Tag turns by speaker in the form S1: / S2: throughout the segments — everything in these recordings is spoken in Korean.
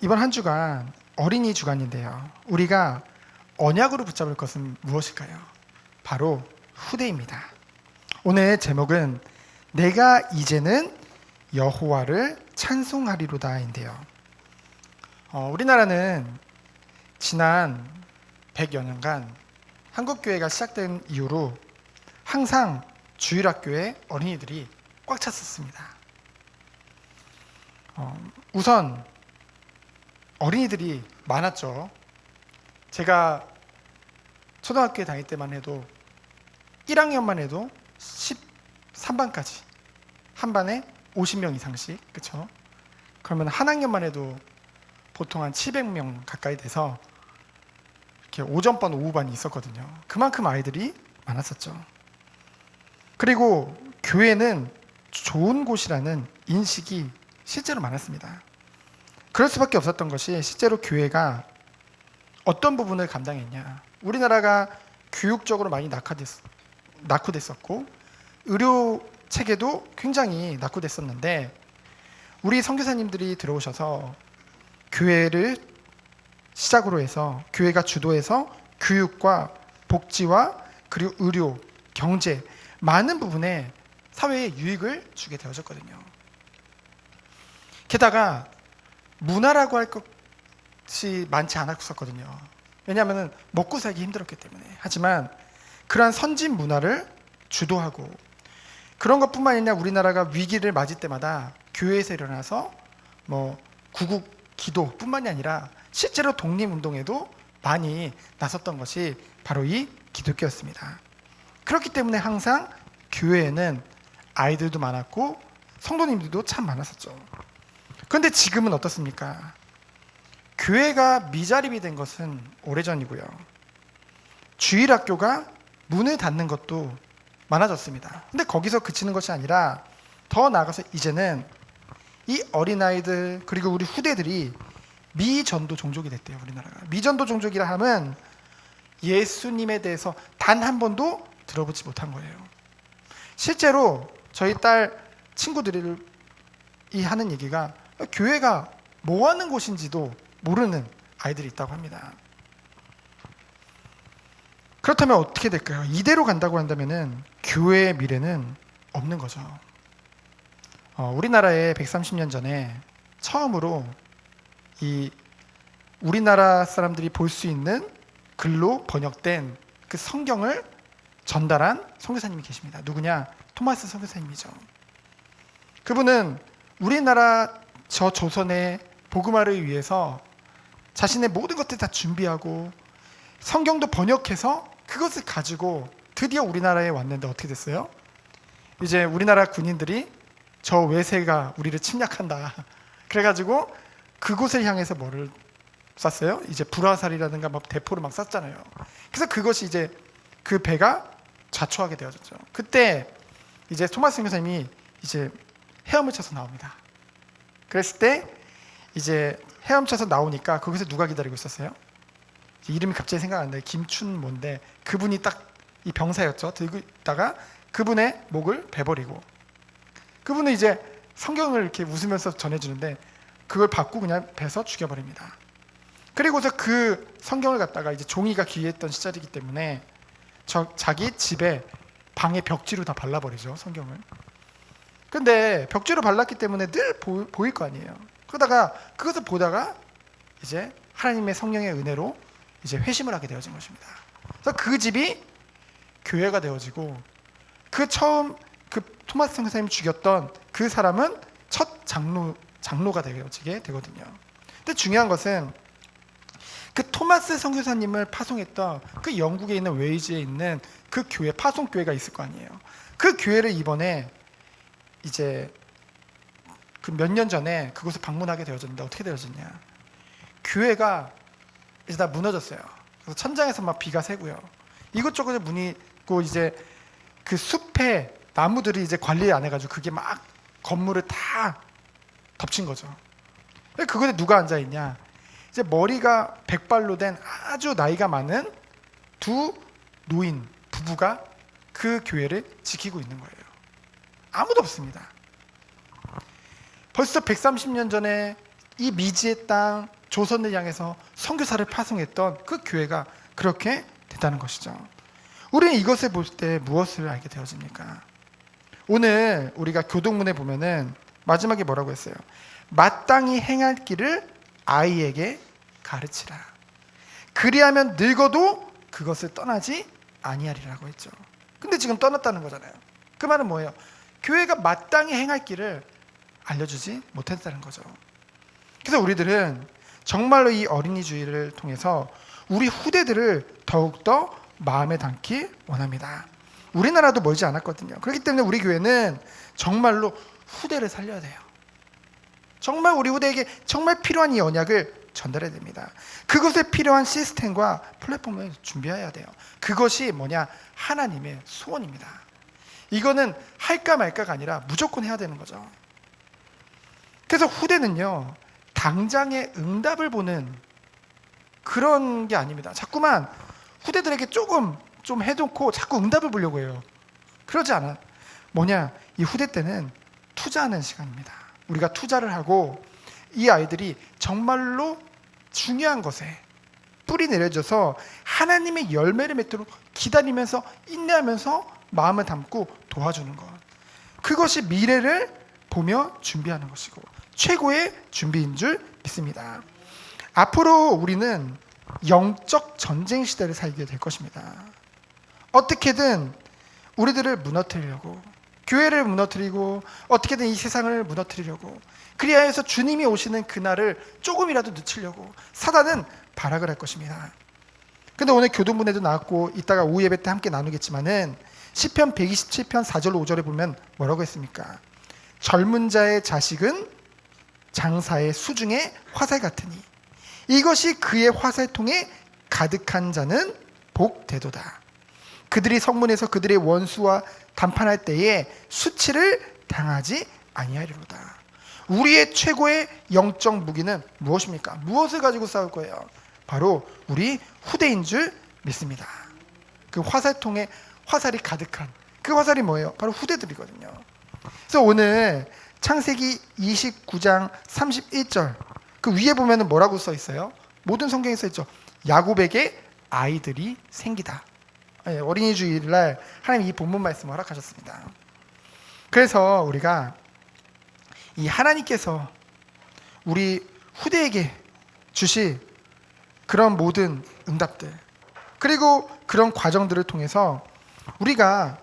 S1: 이번 한 주간 어린이 주간인데요. 우리가 언약으로 붙잡을 것은 무엇일까요? 바로 후대입니다. 오늘 제목은 내가 이제는 여호와를 찬송하리로다인데요. 우리나라는 지난 100여 년간 한국교회가 시작된 이후로 항상 주일학교에 어린이들이 꽉 찼었습니다. 우선 어린이들이 많았죠. 제가 초등학교에 다닐 때만 해도 1학년만 해도 13반까지 한 반에 50명 이상씩, 그렇죠? 그러면 한 학년만 해도 보통 한 700명 가까이 돼서 이렇게 오전반, 오후반이 있었거든요. 그만큼 아이들이 많았었죠. 그리고 교회는 좋은 곳이라는 인식이 실제로 많았습니다. 그럴 수밖에 없었던 것이 실제로 교회가 어떤 부분을 감당했냐. 우리나라가 교육적으로 많이 낙후됐었고 의료 체계도 굉장히 낙후됐었는데 우리 선교사님들이 들어오셔서 교회를 시작으로 해서 교회가 주도해서 교육과 복지와 그리고 의료, 경제 많은 부분에 사회에 유익을 주게 되어졌거든요. 게다가 문화라고 할 것이 많지 않았었거든요. 왜냐하면 먹고 살기 힘들었기 때문에. 하지만 그러한 선진 문화를 주도하고 그런 것뿐만 아니라 우리나라가 위기를 맞을 때마다 교회에서 일어나서 구국 기도뿐만이 아니라 실제로 독립운동에도 많이 나섰던 것이 바로 이 기독교였습니다. 그렇기 때문에 항상 교회에는 아이들도 많았고 성도님들도 참 많았었죠. 그런데 지금은 어떻습니까? 교회가 미자립이 된 것은 오래전이고요. 주일학교가 문을 닫는 것도 많아졌습니다. 근데 거기서 그치는 것이 아니라 더 나아가서 이제는 이 어린아이들 그리고 우리 후대들이 미전도 종족이 됐대요. 우리나라가. 미전도 종족이라 하면 예수님에 대해서 단 한 번도 들어보지 못한 거예요. 실제로 저희 딸 친구들이 하는 얘기가 교회가 뭐 하는 곳인지도 모르는 아이들이 있다고 합니다. 그렇다면 어떻게 될까요? 이대로 간다고 한다면 교회의 미래는 없는 거죠. 우리나라에 130년 전에 처음으로 이 우리나라 사람들이 볼 수 있는 글로 번역된 그 성경을 전달한 선교사님이 계십니다. 누구냐? 토마스 선교사님이죠. 그분은 우리나라 저 조선의 복음화를 위해서 자신의 모든 것들 다 준비하고 성경도 번역해서 그것을 가지고 드디어 우리나라에 왔는데 어떻게 됐어요? 이제 우리나라 군인들이 저 외세가 우리를 침략한다. 그래가지고 그곳을 향해서 뭐를 쐈어요? 이제 불화살이라든가 막 대포를 막 쐈잖아요. 그래서 그것이 이제 그 배가 자초하게 되어졌죠. 그때 이제 토마스 선교사님이 이제 헤엄을 쳐서 나옵니다. 그랬을 때 이제 헤엄쳐서 나오니까 거기서 누가 기다리고 있었어요? 이름이 갑자기 생각 안 나요. 김춘 뭔데 그분이 딱 이 병사였죠. 들고 있다가 그분의 목을 베버리고 그분은 이제 성경을 이렇게 웃으면서 전해주는데 그걸 받고 그냥 베서 죽여버립니다. 그리고서 그 성경을 갖다가 이제 종이가 귀했던 시절이기 때문에 자기 집에 방에 벽지로 다 발라버리죠. 성경을. 근데 벽지로 발랐기 때문에 늘 보일 거 아니에요. 그러다가 그것을 보다가 이제 하나님의 성령의 은혜로 이제 회심을 하게 되어진 것입니다. 그래서 그 집이 교회가 되어지고 그 처음 그 토마스 선교사님이 죽였던 그 사람은 첫 장로가 되어지게 되거든요. 근데 중요한 것은 그 토마스 선교사님을 파송했던 그 영국에 있는 웨이즈에 있는 그 교회 파송 교회가 있을 거 아니에요. 그 교회를 이번에 이제 그 몇 년 전에 그곳을 방문하게 되어졌는데 어떻게 되어졌냐? 교회가 이제 다 무너졌어요. 그래서 천장에서 막 비가 새고요. 이것저것 문이 있고 이제 그 숲에 나무들이 이제 관리 안 해가지고 그게 막 건물을 다 덮친 거죠. 그곳에 누가 앉아 있냐? 이제 머리가 백발로 된 아주 나이가 많은 두 노인 부부가 그 교회를 지키고 있는 거예요. 아무도 없습니다. 벌써 130년 전에 이 미지의 땅 조선을 향해서 선교사를 파송했던 그 교회가 그렇게 됐다는 것이죠. 우리는 이것을 볼 때 무엇을 알게 되어집니까? 오늘 우리가 교동문에 보면은 마지막에 뭐라고 했어요? 마땅히 행할 길을 아이에게 가르치라. 그리하면 늙어도 그것을 떠나지 아니하리라고 했죠. 근데 지금 떠났다는 거잖아요. 그 말은 뭐예요? 교회가 마땅히 행할 길을 알려주지 못했다는 거죠. 그래서 우리들은 정말로 이 어린이 주일을 통해서 우리 후대들을 더욱더 마음에 담기 원합니다. 우리나라도 멀지 않았거든요. 그렇기 때문에 우리 교회는 정말로 후대를 살려야 돼요. 정말 우리 후대에게 정말 필요한 이 언약을 전달해야 됩니다. 그것에 필요한 시스템과 플랫폼을 준비해야 돼요. 그것이 뭐냐? 하나님의 소원입니다. 이거는 할까 말까가 아니라 무조건 해야 되는 거죠. 그래서 후대는요, 당장의 응답을 보는 그런 게 아닙니다. 자꾸만 후대들에게 조금 좀 해놓고 자꾸 응답을 보려고 해요. 그러지 않아. 뭐냐? 이 후대 때는 투자하는 시간입니다. 우리가 투자를 하고 이 아이들이 정말로 중요한 것에 뿌리 내려져서 하나님의 열매를 맺도록 기다리면서 인내하면서 마음을 담고 도와주는 것. 그것이 미래를 보며 준비하는 것이고 최고의 준비인 줄 믿습니다. 앞으로 우리는 영적 전쟁 시대를 살게 될 것입니다. 어떻게든 우리들을 무너뜨리려고, 교회를 무너뜨리고 어떻게든 이 세상을 무너뜨리려고, 그리하여서 주님이 오시는 그날을 조금이라도 늦추려고 사단은 발악을 할 것입니다. 근데 오늘 교동문에도 나왔고 이따가 오후 예배 때 함께 나누겠지만은 시편 127편 4절로 5절에 보면 뭐라고 했습니까? 젊은 자의 자식은 장사의 수중의 화살 같으니 이것이 그의 화살통에 가득한 자는 복되도다. 그들이 성문에서 그들의 원수와 담판할 때에 수치를 당하지 아니하리로다. 우리의 최고의 영적 무기는 무엇입니까? 무엇을 가지고 싸울 거예요? 바로 우리 후대인 줄 믿습니다. 그 화살통에 화살이 가득한 그 화살이 뭐예요? 바로 후대들이거든요. 그래서 오늘 창세기 29장 31절 그 위에 보면은 뭐라고 써 있어요? 모든 성경에 써 있죠. 야곱에게 아이들이 생기다. 어린이 주일날 하나님 이 본문 말씀을 허락하셨습니다. 그래서 우리가 이 하나님께서 우리 후대에게 주실 그런 모든 응답들 그리고 그런 과정들을 통해서 우리가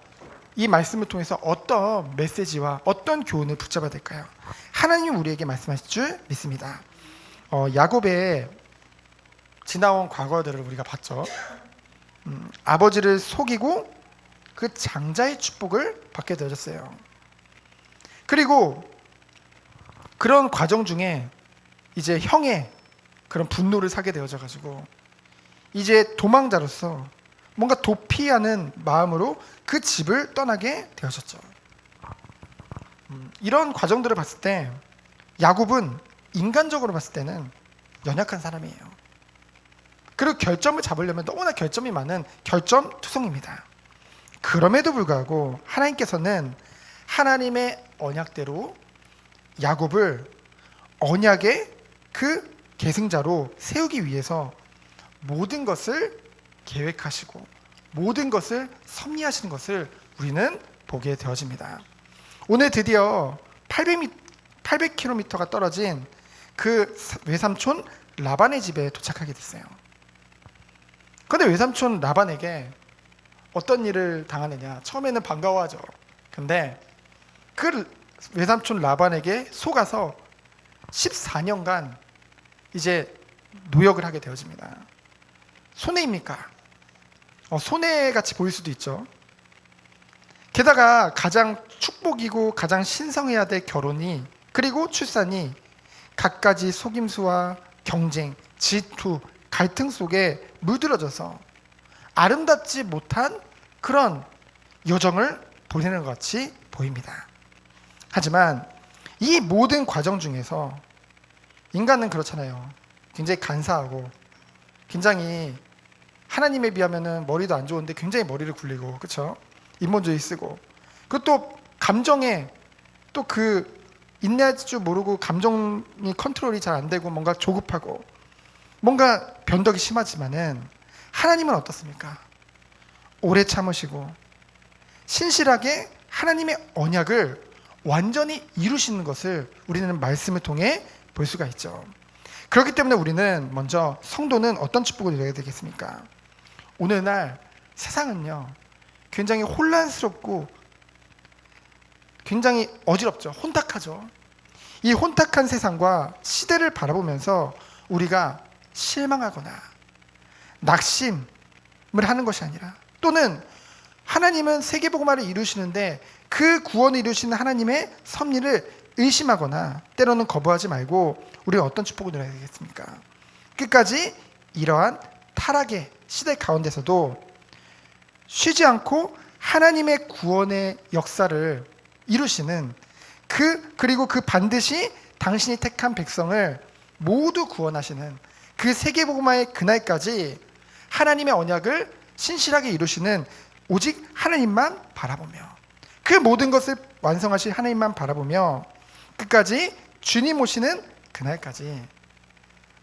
S1: 이 말씀을 통해서 어떤 메시지와 어떤 교훈을 붙잡아야 될까요? 하나님이 우리에게 말씀하실 줄 믿습니다. 야곱의 지나온 과거들을 우리가 봤죠. 아버지를 속이고 그 장자의 축복을 받게 되었어요. 그리고 그런 과정 중에 이제 형의 그런 분노를 사게 되어져 가지고 이제 도망자로서 뭔가 도피하는 마음으로 그 집을 떠나게 되어졌죠. 이런 과정들을 봤을 때 야곱은 인간적으로 봤을 때는 연약한 사람이에요. 그리고 결점을 잡으려면 너무나 결점이 많은 결점투성입니다. 그럼에도 불구하고 하나님께서는 하나님의 언약대로 야곱을 언약의 그 계승자로 세우기 위해서 모든 것을 계획하시고 모든 것을 섭리하시는 것을 우리는 보게 되어집니다. 오늘 드디어 800km가 떨어진 그 외삼촌 라반의 집에 도착하게 됐어요. 그런데 외삼촌 라반에게 어떤 일을 당하느냐? 처음에는 반가워하죠. 근데 그 외삼촌 라반에게 속아서 14년간 이제 노역을 하게 되어집니다. 손해입니까? 손해같이 보일 수도 있죠. 게다가 가장 축복이고 가장 신성해야 될 결혼이 그리고 출산이 갖가지 속임수와 경쟁, 질투, 갈등 속에 물들어져서 아름답지 못한 그런 여정을 보내는 것 같이 보입니다. 하지만 이 모든 과정 중에서 인간은 그렇잖아요. 굉장히 간사하고 굉장히 하나님에 비하면 머리도 안 좋은데 굉장히 머리를 굴리고 그렇죠? 인본주의 쓰고 그리고 또 감정에 또 그 인내할 줄 모르고 감정이 컨트롤이 잘 안 되고 뭔가 조급하고 뭔가 변덕이 심하지만은 하나님은 어떻습니까? 오래 참으시고 신실하게 하나님의 언약을 완전히 이루시는 것을 우리는 말씀을 통해 볼 수가 있죠. 그렇기 때문에 우리는 먼저 성도는 어떤 축복을 누려야 되겠습니까? 오늘날 세상은요 굉장히 혼란스럽고 굉장히 어지럽죠. 혼탁하죠. 이 혼탁한 세상과 시대를 바라보면서 우리가 실망하거나 낙심을 하는 것이 아니라, 또는 하나님은 세계복음화를 이루시는데 그 구원을 이루시는 하나님의 섭리를 의심하거나 때로는 거부하지 말고 우리가 어떤 축복을 누려야 되겠습니까? 끝까지 이러한 타락의 시대 가운데서도 쉬지 않고 하나님의 구원의 역사를 이루시는 그리고 그 반드시 당신이 택한 백성을 모두 구원하시는 그 세계복음화의 그날까지 하나님의 언약을 신실하게 이루시는 오직 하나님만 바라보며, 그 모든 것을 완성하실 하나님만 바라보며 끝까지 주님 오시는 그날까지,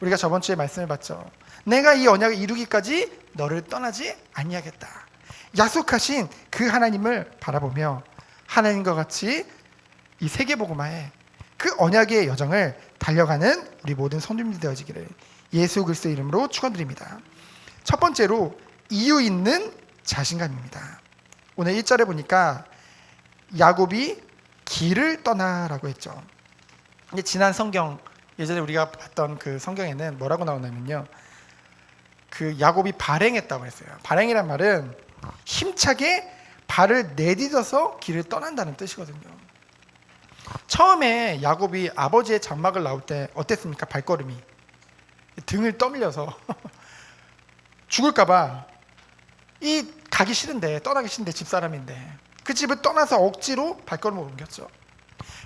S1: 우리가 저번 주에 말씀을 봤죠. 내가 이 언약을 이루기까지 너를 떠나지 아니하겠다 약속하신 그 하나님을 바라보며 하나님과 같이 이 세계복음화의 그 언약의 여정을 달려가는 우리 모든 성도님들 되어지기를 예수 그리스도의 이름으로 축원드립니다. 첫 번째로 이유 있는 자신감입니다. 오늘 1절에 보니까 야곱이 길을 떠나라고 했죠. 근데 지난 성경, 예전에 우리가 봤던 그 성경에는 뭐라고 나오냐면요, 그 야곱이 발행했다고 했어요. 발행이란 말은 힘차게 발을 내딛어서 길을 떠난다는 뜻이거든요. 처음에 야곱이 아버지의 장막을 나올 때 어땠습니까? 발걸음이 등을 떠밀려서 죽을까봐, 이 가기 싫은데, 떠나기 싫은데, 집사람인데 그 집을 떠나서 억지로 발걸음을 옮겼죠.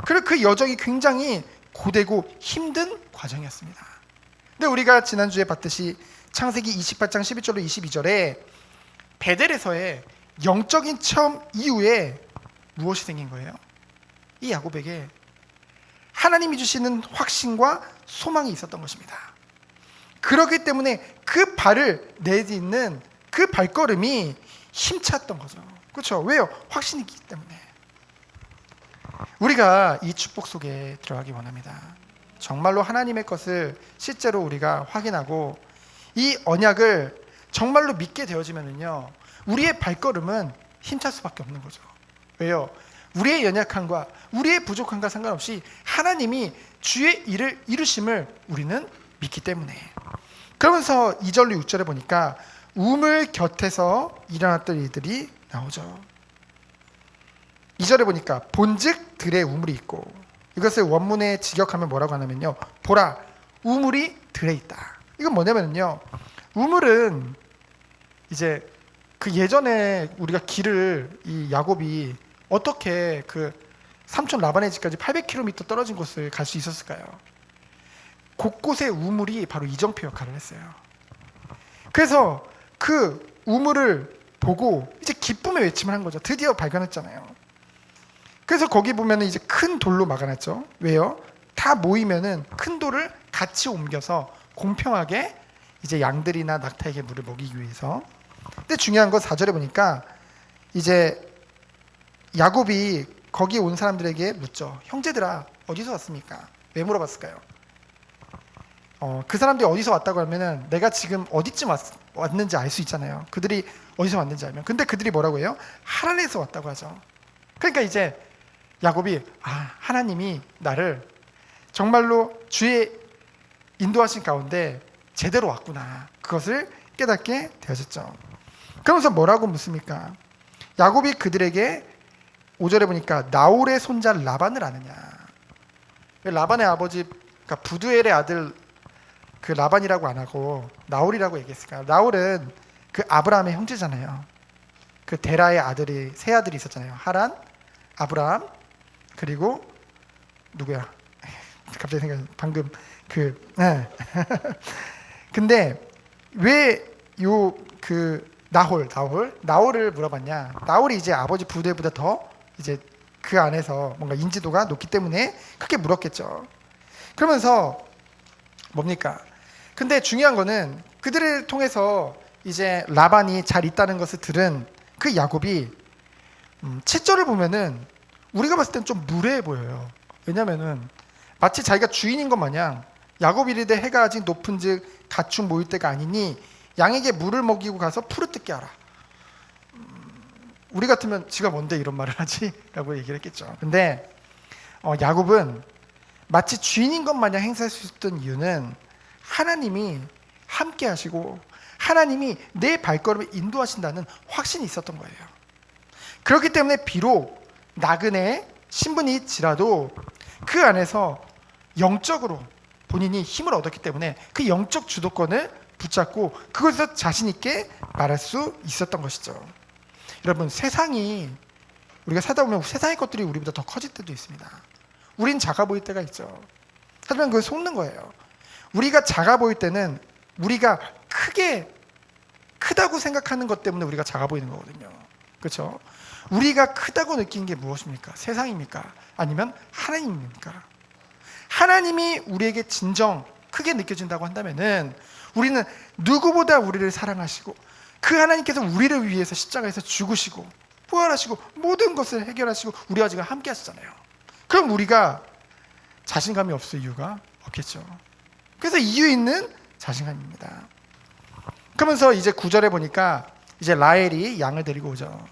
S1: 그리고 그 여정이 굉장히 고되고 힘든 과정이었습니다. 근데 우리가 지난주에 봤듯이 창세기 28장 11절로 22절에 베델에서의 영적인 체험 이후에 무엇이 생긴 거예요? 이 야곱에게 하나님이 주시는 확신과 소망이 있었던 것입니다. 그렇기 때문에 그 발을 내딛는 그 발걸음이 힘찼던 거죠. 그렇죠? 왜요? 확신이 있기 때문에. 우리가 이 축복 속에 들어가기 원합니다. 정말로 하나님의 것을 실제로 우리가 확인하고 이 언약을 정말로 믿게 되어지면요, 우리의 발걸음은 힘찰 수밖에 없는 거죠. 왜요? 우리의 연약함과 우리의 부족함과 상관없이 하나님이 주의 일을 이루심을 우리는 믿기 때문에. 그러면서 2절로 6절에 보니까 우물 곁에서 일어났던 일들이 나오죠. 2절에 보니까 본즉 들에 우물이 있고, 이것을 원문에 직역하면 뭐라고 하냐면요, 보라 우물이 들에 있다. 이건 뭐냐면요, 우물은 이제 그 예전에 우리가 길을, 이 야곱이 어떻게 그 삼촌 라반의 집까지 800km 떨어진 곳을 갈 수 있었을까요? 곳곳에 우물이 바로 이정표 역할을 했어요. 그래서 그 우물을 보고 이제 기쁨의 외침을 한 거죠. 드디어 발견했잖아요. 그래서 거기 보면은 이제 큰 돌로 막아놨죠. 왜요? 다 모이면은 큰 돌을 같이 옮겨서 공평하게 이제 양들이나 낙타에게 물을 먹이기 위해서. 근데 중요한 건 4절에 보니까 이제 야곱이 거기 온 사람들에게 묻죠. 형제들아, 어디서 왔습니까? 왜 물어봤을까요? 그 사람들이 어디서 왔다고 하면은 내가 지금 어디쯤 왔는지 알 수 있잖아요. 그들이 어디서 왔는지 알면. 근데 그들이 뭐라고 해요? 하란에서 왔다고 하죠. 그러니까 이제 야곱이, 하나님이 나를 정말로 주의 인도하신 가운데 제대로 왔구나, 그것을 깨닫게 되어졌죠. 그러면서 뭐라고 묻습니까? 야곱이 그들에게 5절에 보니까 나홀의 손자 라반을 아느냐. 라반의 아버지, 그러니까 부두엘의 아들 그 라반이라고 안 하고 나홀이라고 얘기했을까요? 나홀은 그 아브라함의 형제잖아요. 그 데라의 아들이, 세 아들이 있었잖아요. 하란, 아브라함, 그리고 누구야? 갑자기 생각이, 방금 근데 왜 요 그 나홀을 물어봤냐? 나홀이 이제 아버지 부두엘보다 더 이제 그 안에서 뭔가 인지도가 높기 때문에 크게 물었겠죠. 그러면서 뭡니까? 근데 중요한 거는 그들을 통해서 이제 라반이 잘 있다는 것을 들은 그 야곱이 7절을 보면은 우리가 봤을 땐 좀 무례해 보여요. 왜냐면은 마치 자기가 주인인 것 마냥 야곱이 이르되 해가 아직 높은즉 가축 모일 때가 아니니 양에게 물을 먹이고 가서 풀을 뜯게 하라. 우리 같으면 지가 뭔데 이런 말을 하지? 라고 얘기를 했겠죠. 근데 야곱은 마치 주인인 것 마냥 행사할 수 있었던 이유는 하나님이 함께 하시고 하나님이 내 발걸음을 인도하신다는 확신이 있었던 거예요. 그렇기 때문에 비록 나그네 신분일지라도 그 안에서 영적으로 본인이 힘을 얻었기 때문에 그 영적 주도권을 붙잡고 그것에서 자신 있게 말할 수 있었던 것이죠. 여러분, 세상이 우리가 살다 보면 세상의 것들이 우리보다 더 커질 때도 있습니다. 우린 작아 보일 때가 있죠. 하지만 그걸 속는 거예요. 우리가 작아 보일 때는 우리가 크다고 생각하는 것 때문에 우리가 작아 보이는 거거든요. 그렇죠? 우리가 크다고 느낀 게 무엇입니까? 세상입니까? 아니면 하나님입니까? 하나님이 우리에게 진정 크게 느껴진다고 한다면은 우리는 누구보다 우리를 사랑하시고 그 하나님께서 우리를 위해서 십자가에서 죽으시고 부활하시고 모든 것을 해결하시고 우리와 지금 함께 하시잖아요. 그럼 우리가 자신감이 없을 이유가 없겠죠. 그래서 이유 있는 자신감입니다. 그러면서 이제 9절에 보니까 이제 라헬이 양을 데리고 오죠.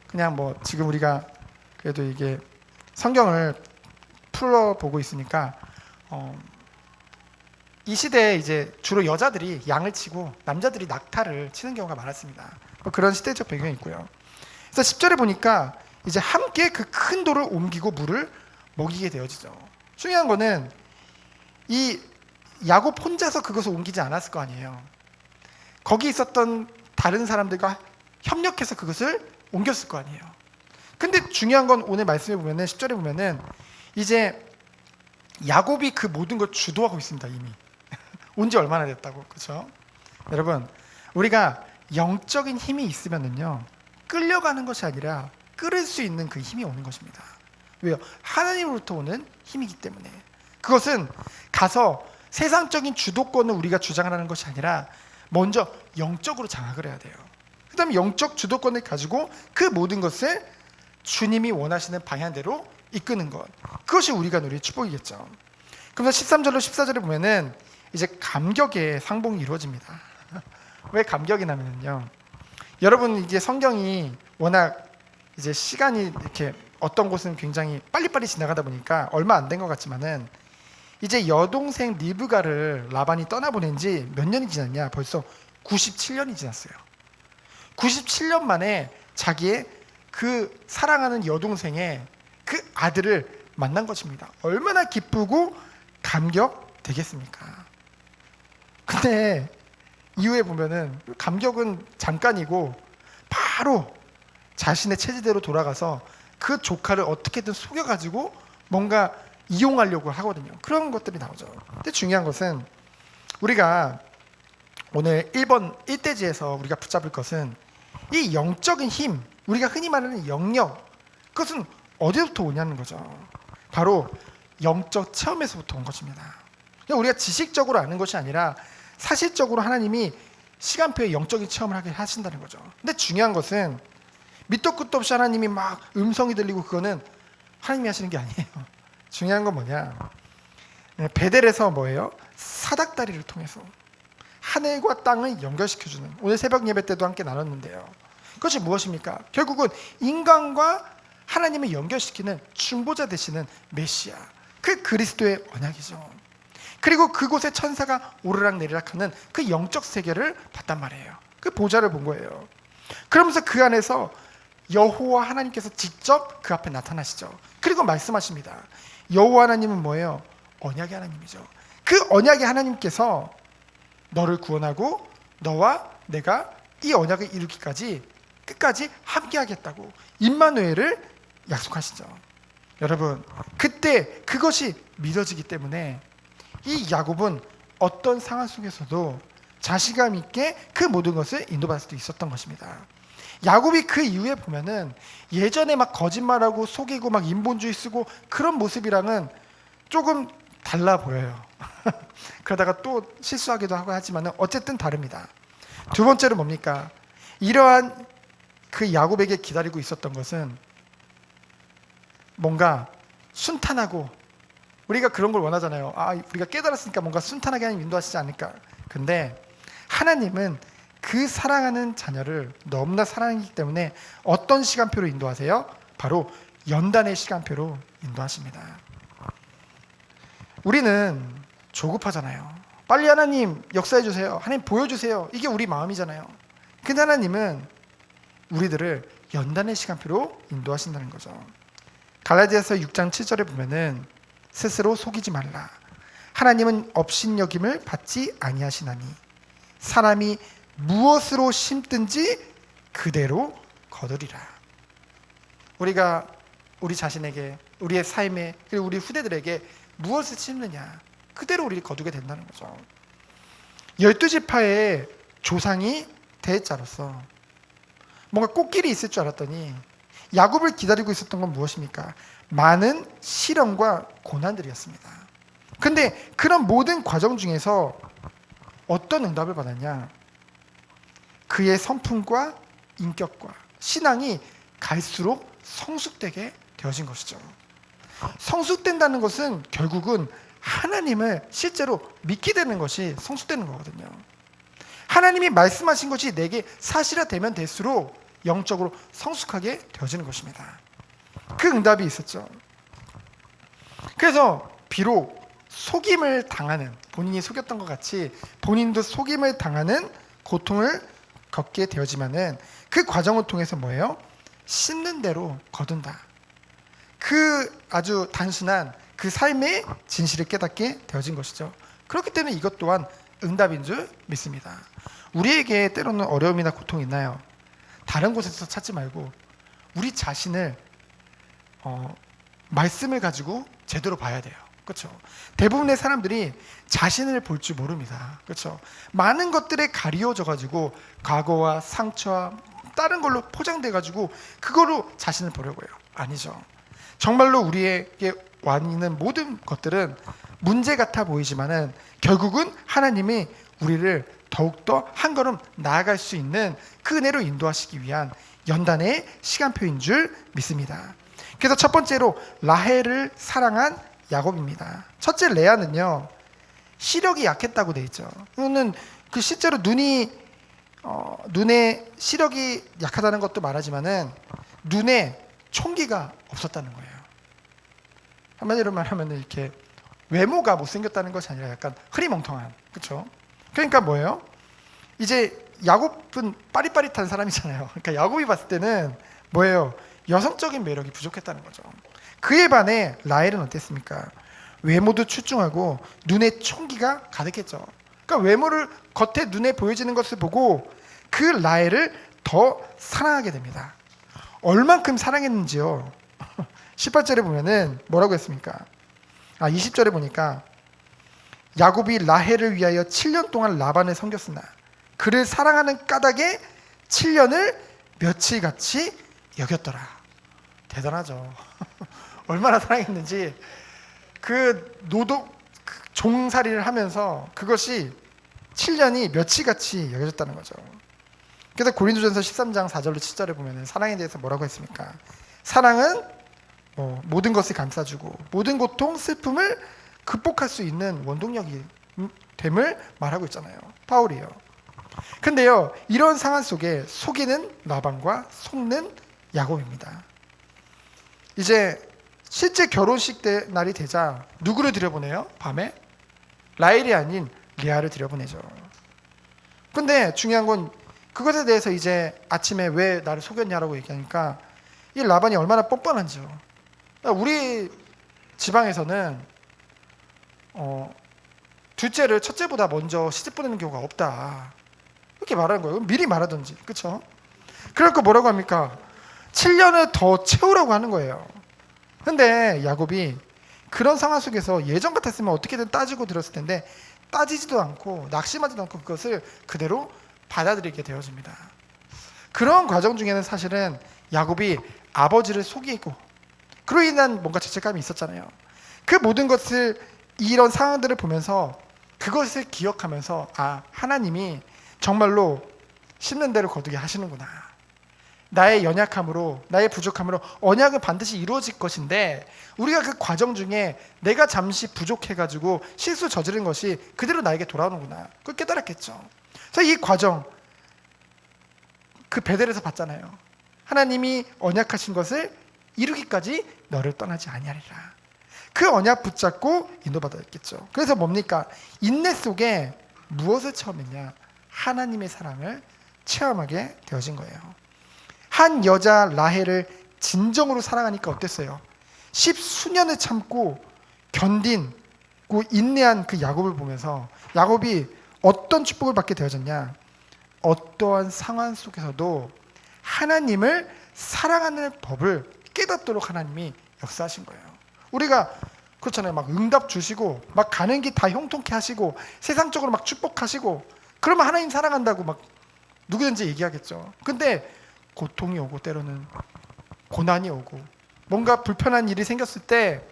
S1: 그냥 지금 우리가 그래도 이게 성경을 풀어보고 있으니까 이 시대에 이제 주로 여자들이 양을 치고 남자들이 낙타를 치는 경우가 많았습니다. 그런 시대적 배경이 있고요. 그래서 10절에 보니까 이제 함께 그 큰 돌을 옮기고 물을 먹이게 되어지죠. 중요한 거는 이 야곱 혼자서 그것을 옮기지 않았을 거 아니에요. 거기 있었던 다른 사람들과 협력해서 그것을 옮겼을 거 아니에요. 근데 중요한 건 오늘 말씀에 보면은 10절에 보면은 이제 야곱이 그 모든 걸 주도하고 있습니다. 이미 온 지 얼마나 됐다고. 그렇죠? 여러분, 우리가 영적인 힘이 있으면은요 끌려가는 것이 아니라 끌을 수 있는 그 힘이 오는 것입니다. 왜요? 하나님으로부터 오는 힘이기 때문에. 그것은 가서 세상적인 주도권을 우리가 주장하는 것이 아니라 먼저 영적으로 장악을 해야 돼요. 그 다음에 영적 주도권을 가지고 그 모든 것을 주님이 원하시는 방향대로 이끄는 것, 그것이 우리가 누릴 축복이겠죠. 그래서 13절로 14절에 보면은 이제 감격의 상봉이 이루어집니다. 왜 감격이 나면요, 여러분 이게 성경이 워낙 이제 시간이 이렇게 어떤 곳은 굉장히 빨리빨리 지나가다 보니까 얼마 안 된 것 같지만은 이제 여동생 리브가를 라반이 떠나보낸 지 몇 년이 지났냐? 벌써 97년이 지났어요. 97년 만에 자기의 그 사랑하는 여동생의 그 아들을 만난 것입니다. 얼마나 기쁘고 감격되겠습니까? 근데 이후에 보면은 감격은 잠깐이고 바로 자신의 체제대로 돌아가서 그 조카를 어떻게든 속여가지고 뭔가 이용하려고 하거든요. 그런 것들이 나오죠. 근데 중요한 것은 우리가 오늘 1번 1대지에서 우리가 붙잡을 것은 이 영적인 힘, 우리가 흔히 말하는 영역, 그것은 어디서부터 오냐는 거죠. 바로 영적 체험에서부터 온 것입니다. 우리가 지식적으로 아는 것이 아니라 사실적으로 하나님이 시간표에 영적인 체험을 하게 하신다는 거죠. 근데 중요한 것은 밑도 끝도 없이 하나님이 막 음성이 들리고 그거는 하나님이 하시는 게 아니에요. 중요한 건 뭐냐? 베델에서 뭐예요? 사닥다리를 통해서 하늘과 땅을 연결시켜주는, 오늘 새벽 예배 때도 함께 나눴는데요. 그것이 무엇입니까? 결국은 인간과 하나님을 연결시키는 중보자 되시는 메시아, 그 그리스도의 언약이죠. 그리고 그곳에 천사가 오르락내리락하는 그 영적 세계를 봤단 말이에요. 그 보좌를 본 거예요. 그러면서 그 안에서 여호와 하나님께서 직접 그 앞에 나타나시죠. 그리고 말씀하십니다. 여호와 하나님은 뭐예요? 언약의 하나님이죠. 그 언약의 하나님께서 너를 구원하고 너와 내가 이 언약을 이루기까지 끝까지 함께하겠다고 임마누엘을 약속하시죠. 여러분, 그때 그것이 믿어지기 때문에 이 야곱은 어떤 상황 속에서도 자신감 있게 그 모든 것을 인도받을 수도 있었던 것입니다. 야곱이 그 이후에 보면은 예전에 막 거짓말하고 속이고 막 인본주의 쓰고 그런 모습이랑은 조금 달라 보여요. 그러다가 또 실수하기도 하고 하지만은 어쨌든 다릅니다. 두 번째로 뭡니까? 이러한 그 야곱에게 기다리고 있었던 것은 뭔가 순탄하고, 우리가 그런 걸 원하잖아요. 우리가 깨달았으니까 뭔가 순탄하게 하나님 인도하시지 않을까. 근데 하나님은 그 사랑하는 자녀를 너무나 사랑하기 때문에 어떤 시간표로 인도하세요? 바로 연단의 시간표로 인도하십니다. 우리는 조급하잖아요. 빨리 하나님 역사해 주세요. 하나님 보여주세요. 이게 우리 마음이잖아요. 근데 하나님은 우리들을 연단의 시간표로 인도하신다는 거죠. 갈라디아서 6장 7절에 보면은 스스로 속이지 말라. 하나님은 업신여김을 받지 아니하시나니 사람이 무엇으로 심든지 그대로 거두리라. 우리가 우리 자신에게, 우리의 삶에, 그리고 우리 후대들에게 무엇을 심느냐 그대로 우리를 거두게 된다는 거죠. 12지파의 조상이 대자로서 뭔가 꽃길이 있을 줄 알았더니 야곱을 기다리고 있었던 건 무엇입니까? 많은 시련과 고난들이었습니다. 근데 그런 모든 과정 중에서 어떤 응답을 받았냐? 그의 성품과 인격과 신앙이 갈수록 성숙되게 되어진 것이죠. 성숙된다는 것은 결국은 하나님을 실제로 믿게 되는 것이 성숙되는 거거든요. 하나님이 말씀하신 것이 내게 사실화되면 될수록 영적으로 성숙하게 되어지는 것입니다. 그 응답이 있었죠. 그래서 비록 속임을 당하는, 본인이 속였던 것 같이 본인도 속임을 당하는 고통을 겪게 되어지만은 그 과정을 통해서 뭐예요? 심는 대로 거둔다. 그 아주 단순한 그 삶의 진실을 깨닫게 되어진 것이죠. 그렇기 때문에 이것 또한 응답인 줄 믿습니다. 우리에게 때로는 어려움이나 고통이 있나요? 다른 곳에서 찾지 말고 우리 자신을 말씀을 가지고 제대로 봐야 돼요. 그렇죠? 대부분의 사람들이 자신을 볼 줄 모릅니다. 그렇죠? 많은 것들에 가리워져 가지고 과거와 상처와 다른 걸로 포장돼 가지고 그거로 자신을 보려고 해요. 아니죠. 정말로 우리에게 와 있는 모든 것들은 문제 같아 보이지만은 결국은 하나님이 우리를 더욱더 한 걸음 나아갈 수 있는 그 은혜로 인도하시기 위한 연단의 시간표인 줄 믿습니다. 그래서 첫 번째로 라헬을 사랑한 야곱입니다. 첫째 레아는요, 시력이 약했다고 돼 있죠. 이거는 그 실제로 눈에 시력이 약하다는 것도 말하지만은 눈에 총기가 없었다는 거예요. 한마디로 말하면 이렇게 외모가 못생겼다는 것이 아니라 약간 흐리멍텅한, 그렇죠? 그러니까 뭐예요? 이제 야곱은 빠릿빠릿한 사람이잖아요. 그러니까 야곱이 봤을 때는 뭐예요? 여성적인 매력이 부족했다는 거죠. 그에 반해 라헬은 어땠습니까? 외모도 출중하고 눈에 총기가 가득했죠. 그러니까 외모를 겉에 눈에 보여지는 것을 보고 그 라헬을 더 사랑하게 됩니다. 얼만큼 사랑했는지요. 18절에 보면은 뭐라고 했습니까? 20절에 보니까 야곱이 라헬을 위하여 7년 동안 라반을 섬겼으나 그를 사랑하는 까닭에 7년을 며칠같이 여겼더라. 대단하죠. 얼마나 사랑했는지 그 종살이를 하면서 그것이 7년이 며칠같이 여겨졌다는 거죠. 그래서 고린도전서 13장 4절로 7절에 보면 사랑에 대해서 뭐라고 했습니까? 사랑은 모든 것을 감싸주고 모든 고통, 슬픔을 극복할 수 있는 원동력이 됨을 말하고 있잖아요. 바울이요. 근데요, 이런 상황 속에 속이는 라반과 속는 야곱입니다. 이제 실제 결혼식 때 날이 되자 누구를 들여보내요? 밤에? 라헬이 아닌 레아를 들여보내죠. 근데 중요한 건 그것에 대해서 이제 아침에 왜 나를 속였냐라고 얘기하니까 이 라반이 얼마나 뻔뻔한지요. 우리 지방에서는 둘째를 첫째보다 먼저 시집 보내는 경우가 없다. 이렇게 말하는 거예요. 미리 말하든지. 그렇죠? 그러니까 뭐라고 합니까? 7년을 더 채우라고 하는 거예요. 근데 야곱이 그런 상황 속에서 예전 같았으면 어떻게든 따지고 들었을 텐데 따지지도 않고 낙심하지도 않고 그것을 그대로 받아들이게 되어집니다. 그런 과정 중에는 사실은 야곱이 아버지를 속이고 그로 인한 뭔가 죄책감이 있었잖아요. 그 모든 것을, 이런 상황들을 보면서 그것을 기억하면서 하나님이 정말로 심는 대로 거두게 하시는구나. 나의 연약함으로, 나의 부족함으로 언약은 반드시 이루어질 것인데 우리가 그 과정 중에 내가 잠시 부족해가지고 실수 저지른 것이 그대로 나에게 돌아오는구나. 그걸 깨달았겠죠. 그래서 이 과정, 그 베델에서 봤잖아요. 하나님이 언약하신 것을 이루기까지 너를 떠나지 아니하리라. 그 언약 붙잡고 인도받았겠죠. 그래서 뭡니까? 인내 속에 무엇을 체험했냐? 하나님의 사랑을 체험하게 되어진 거예요. 한 여자 라헬을 진정으로 사랑하니까 어땠어요? 10수년을 참고 견딘고 인내한 그 야곱을 보면서 야곱이 어떤 축복을 받게 되어졌냐? 어떠한 상황 속에서도 하나님을 사랑하는 법을 깨닫도록 하나님이 역사하신 거예요. 우리가 그렇잖아요. 막 응답 주시고 막 가는 길 다 형통케 하시고 세상적으로 막 축복하시고 그러면 하나님 사랑한다고 막 누구든지 얘기하겠죠. 근데 고통이 오고 때로는 고난이 오고 뭔가 불편한 일이 생겼을 때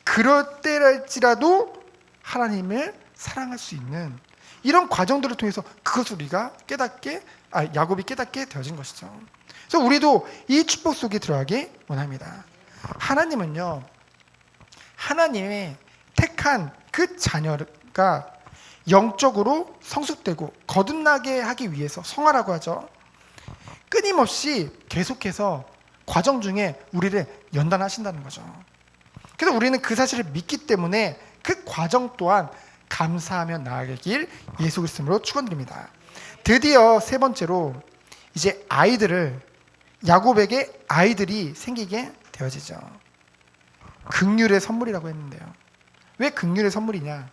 S1: 그럴 때랄지라도 하나님을 사랑할 수 있는 이런 과정들을 통해서 그것을 우리가 야곱이 깨닫게 되어진 것이죠. 그래서 우리도 이 축복 속에 들어가기 원합니다. 하나님은요, 하나님의 택한 그 자녀가 영적으로 성숙되고 거듭나게 하기 위해서, 성화라고 하죠, 끊임없이 계속해서 과정 중에 우리를 연단하신다는 거죠. 그래서 우리는 그 사실을 믿기 때문에 그 과정 또한 감사하며 나아가길 예수 그리스도로 축원드립니다. 드디어 세 번째로 이제 야곱에게 아이들이 생기게 되어지죠. 긍휼의 선물이라고 했는데요. 왜 긍휼의 선물이냐?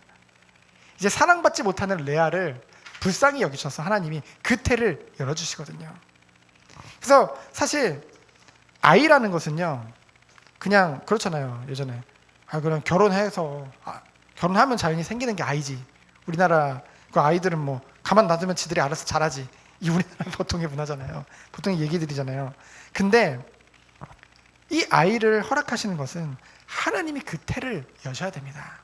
S1: 이제 사랑받지 못하는 레아를 불쌍히 여기셔서 하나님이 그 태를 열어주시거든요. 그래서 사실 아이라는 것은요, 그냥 그렇잖아요. 예전에 그럼 결혼해서 결혼하면 자연히 생기는 게 아이지. 우리나라 그 아이들은 뭐 가만 놔두면 지들이 알아서 자라지. 이 우리나라 보통의 문화잖아요. 보통의 얘기들이잖아요. 근데 이 아이를 허락하시는 것은 하나님이 그 태를 여셔야 됩니다.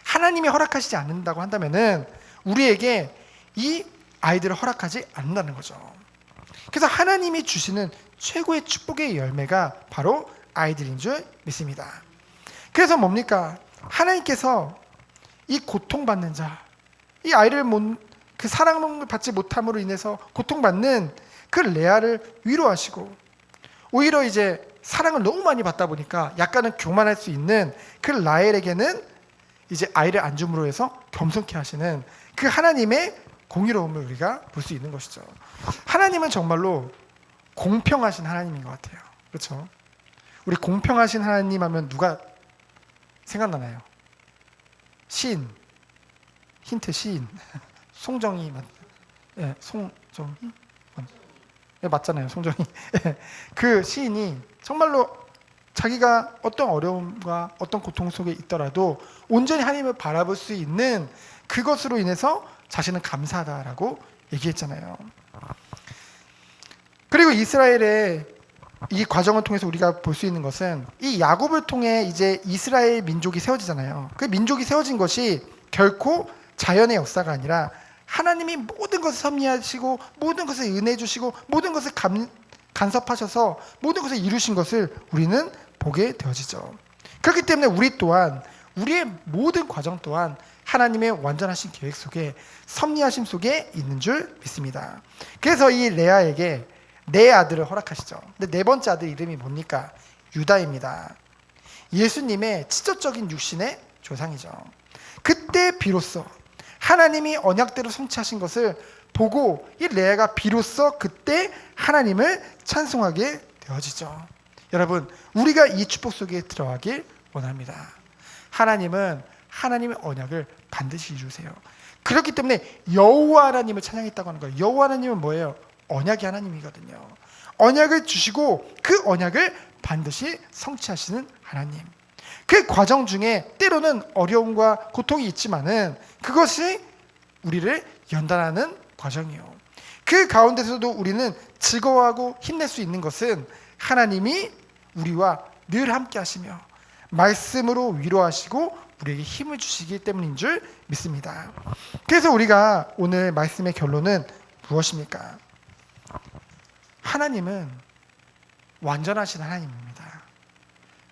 S1: 하나님이 허락하시지 않는다고 한다면은 우리에게 이 아이들을 허락하지 않는다는 거죠. 그래서 하나님이 주시는 최고의 축복의 열매가 바로 아이들인 줄 믿습니다. 그래서 뭡니까? 하나님께서 이 고통받는 자, 이 아이를 그 사랑을 받지 못함으로 인해서 고통받는 그 레아를 위로하시고, 오히려 이제 사랑을 너무 많이 받다 보니까 약간은 교만할 수 있는 그 라헬에게는 이제 아이를 안 줌으로 해서 겸손케 하시는 그 하나님의 공의로움을 우리가 볼 수 있는 것이죠. 하나님은 정말로 공평하신 하나님인 것 같아요. 그렇죠? 우리 공평하신 하나님 하면 누가 생각나나요? 시인, 힌트 시인, 송정희 송정희? 맞잖아요, 송정희. 그 시인이 정말로 자기가 어떤 어려움과 어떤 고통 속에 있더라도 온전히 하나님을 바라볼 수 있는 그것으로 인해서 자신은 감사하다라고 얘기했잖아요. 그리고 이스라엘의 이 과정을 통해서 우리가 볼 수 있는 것은 이 야곱을 통해 이제 이스라엘 민족이 세워지잖아요. 그 민족이 세워진 것이 결코 자연의 역사가 아니라 하나님이 모든 것을 섭리하시고 모든 것을 은혜 주시고 모든 것을 간섭하셔서 모든 것을 이루신 것을 우리는 보게 되어지죠. 그렇기 때문에 우리 또한 우리의 모든 과정 또한 하나님의 완전하신 계획 속에 섭리하심 속에 있는 줄 믿습니다. 그래서 이 레아에게 네 아들을 허락하시죠. 근데 네 번째 아들 이름이 뭡니까? 유다입니다. 예수님의 치적적인 육신의 조상이죠. 그때 비로소 하나님이 언약대로 성취하신 것을 보고 이 레아가 비로소 그때 하나님을 찬송하게 되어지죠. 여러분, 우리가 이 축복 속에 들어가길 원합니다. 하나님은 하나님의 언약을 반드시 이루세요. 그렇기 때문에 여호와 하나님을 찬양했다고 하는 거예요. 여호와 하나님은 뭐예요? 언약의 하나님이거든요. 언약을 주시고 그 언약을 반드시 성취하시는 하나님. 그 과정 중에 때로는 어려움과 고통이 있지만은 그것이 우리를 연단하는 과정이요. 그 가운데서도 우리는 즐거워하고 힘낼 수 있는 것은 하나님이 우리와 늘 함께 하시며 말씀으로 위로하시고 우리에게 힘을 주시기 때문인 줄 믿습니다. 그래서 우리가 오늘 말씀의 결론은 무엇입니까? 하나님은 완전하신 하나님입니다.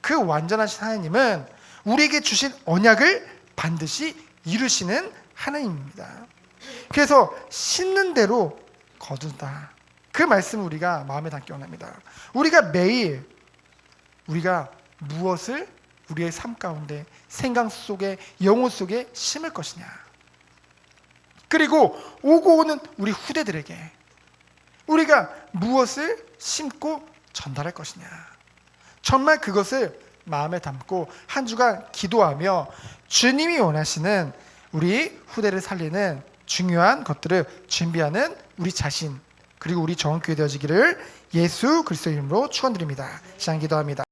S1: 그 완전하신 하나님은 우리에게 주신 언약을 반드시 이루시는 하나님입니다. 그래서 심는 대로 거둔다. 그 말씀을 우리가 마음에 담기 원합니다. 우리가 매일 우리가 무엇을 우리의 삶 가운데 생각 속에 영혼 속에 심을 것이냐, 그리고 오고 오는 우리 후대들에게 우리가 무엇을 심고 전달할 것이냐, 정말 그것을 마음에 담고 한 주간 기도하며 주님이 원하시는 우리 후대를 살리는 중요한 것들을 준비하는 우리 자신 그리고 우리 정원교회 되어지기를 예수 그리스도 이름으로 축원드립니다. 시간 기도합니다.